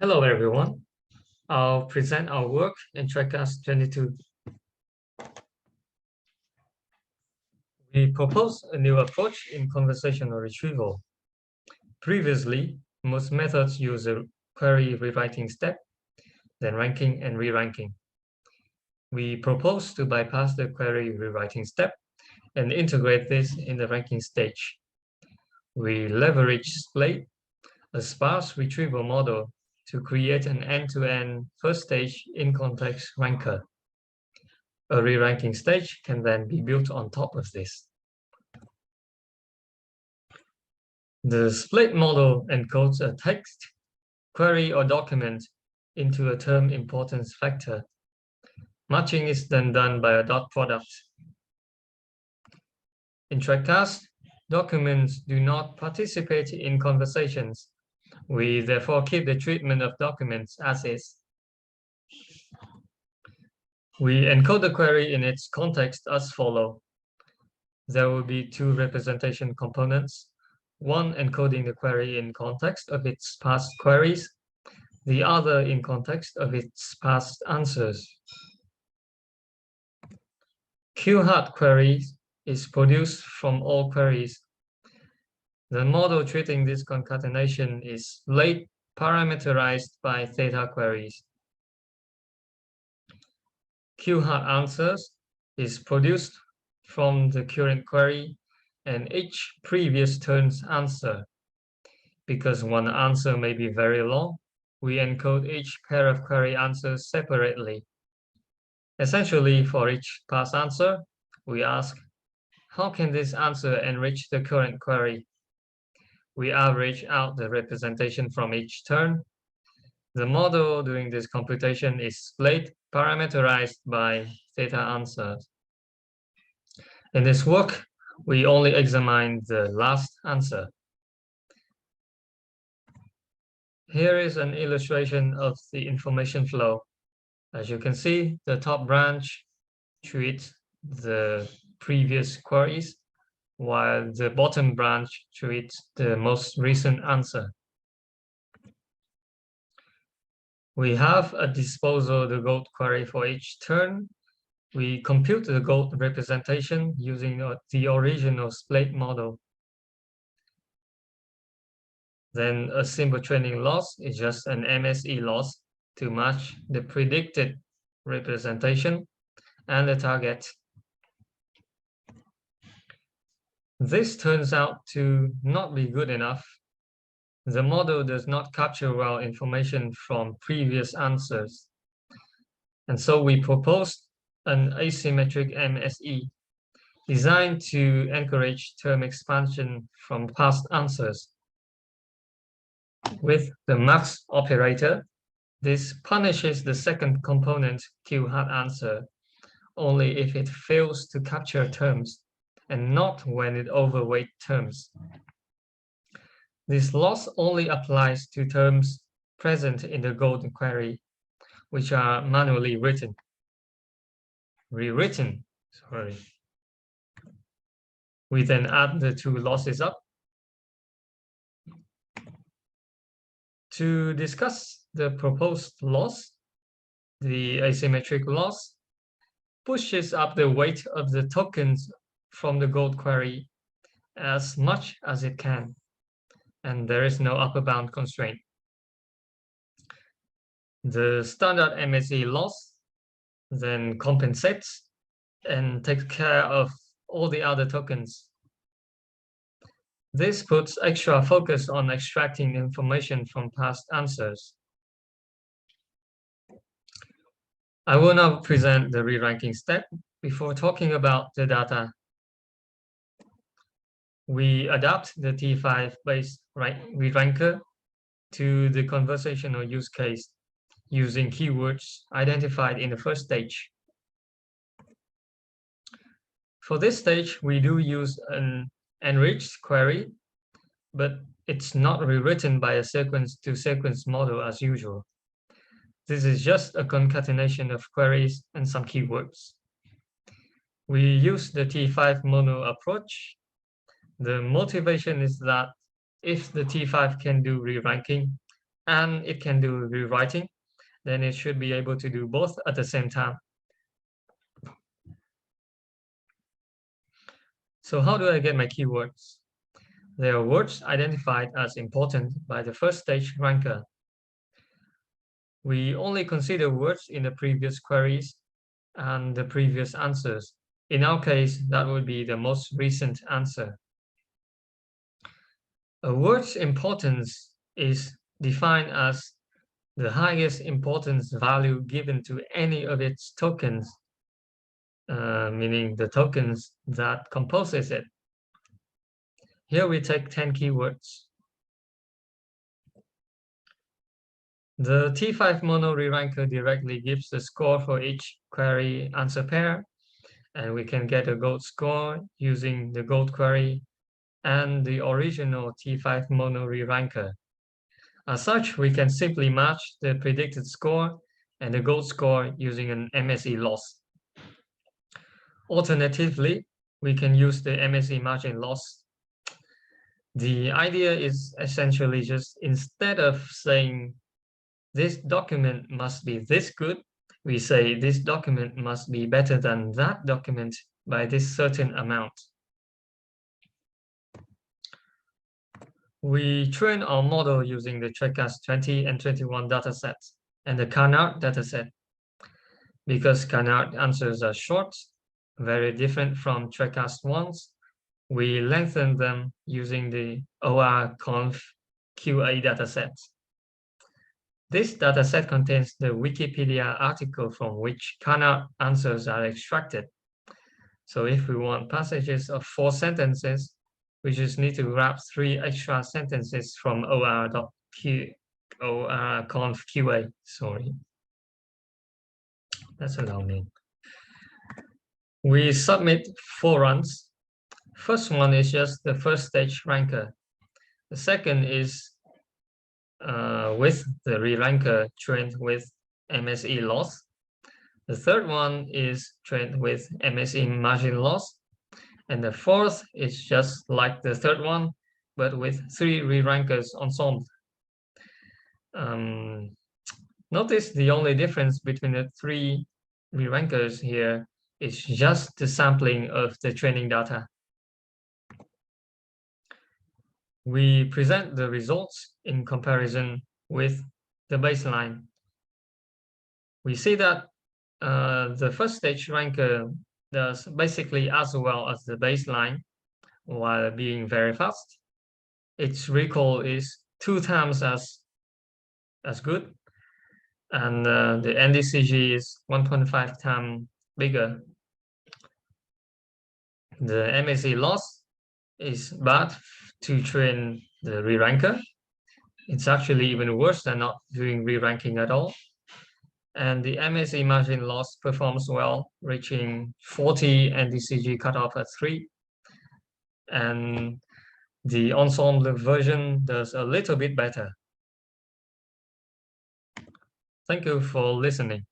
Hello, everyone. I'll present our work in treccast22. We propose a new approach in conversational retrieval. Previously, most methods use a query rewriting step, then ranking and re-ranking. We propose to bypass the query rewriting step and integrate this in the ranking stage. We leverage Splay, a sparse retrieval model, to create an end-to-end first stage in-context ranker. A re-ranking stage can then be built on top of this. The split model encodes a text, query, or document into a term importance vector. Matching is then done by a dot product. In treccast, documents do not participate in conversations. We therefore keep the treatment of documents as is. We encode the query in its context as follows. There will be two representation components, one encoding the query in context of its past queries, the other in context of its past answers. Q-hard queries is produced from all queries. The model treating this concatenation is late parameterized by theta queries. Q-hard answers is produced from the current query and each previous turn's answer. Because one answer may be very long, we encode each pair of query answers separately. Essentially, for each past answer, we ask, how can this answer enrich the current query? We average out the representation from each turn. The model doing this computation is split parameterized by theta answers. In this work, we only examine the last answer. Here is an illustration of the information flow. As you can see, the top branch treats the previous queries, while the bottom branch treats the most recent answer. We have at disposal the gold query for each turn. We compute the gold representation using the original split model. Then a simple training loss is just an MSE loss to match the predicted representation and the target. This turns out to not be good enough. The model does not capture well information from previous answers. And so we proposed an asymmetric MSE designed to encourage term expansion from past answers. With the max operator, this punishes the second component Q-hard answer only if it fails to capture terms and not when it overweight terms. This loss only applies to terms present in the golden query, which are manually rewritten. We then add the two losses up. To discuss the proposed loss, the asymmetric loss pushes up the weight of the tokens from the gold query as much as it can, and there is no upper bound constraint. The standard MSE loss then compensates and takes care of all the other tokens. This puts extra focus on extracting information from past answers. I will now present the re-ranking step before talking about the data. We adapt the T5-based re-ranker to the conversational use case using keywords identified in the first stage. For this stage, we do use an enriched query, but it's not rewritten by a sequence-to-sequence model as usual. This is just a concatenation of queries and some keywords. We use the T5 mono approach. The motivation is that if the T5 can do re-ranking, and it can do rewriting, then it should be able to do both at the same time. So how do I get my keywords? They are words identified as important by the first stage ranker. We only consider words in the previous queries and the previous answers. In our case, that would be the most recent answer. A word's importance is defined as the highest importance value given to any of its tokens, meaning the tokens that composes it. Here we take 10 keywords. The T5 mono re-ranker directly gives the score for each query answer pair, and we can get a gold score using the gold query and the original T5 mono re-ranker. As such, we can simply match the predicted score and the gold score using an MSE loss. Alternatively, we can use the MSE margin loss. The idea is essentially just instead of saying this document must be this good, we say this document must be better than that document by this certain amount. We train our model using the treccast20 and 21 datasets and the Canard dataset. Because Canard answers are short, very different from treccast ones, we lengthen them using the OR-conf QA dataset. This dataset contains the Wikipedia article from which Canard answers are extracted. So if we want passages of 4 sentences, we just need to wrap 3 extra sentences from OR-conf QA. Sorry, that's a long name. We submit 4 runs. First one is just the first stage ranker. The second is with the re-ranker trained with MSE loss. The third one is trained with MSE margin loss. And the fourth is just like the third one, but with 3 re-rankers ensemble. Notice the only difference between the 3 re-rankers here is just the sampling of the training data. We present the results in comparison with the baseline. We see that the first stage ranker does basically as well as the baseline while being very fast. Its recall is 2 times as good, and the NDCG is 1.5 times bigger. The MSE loss is bad to train the re-ranker. It's actually even worse than not doing re-ranking at all. And the MSE margin loss performs well, reaching 40 NDCG cutoff at 3. And the ensemble version does a little bit better. Thank you for listening.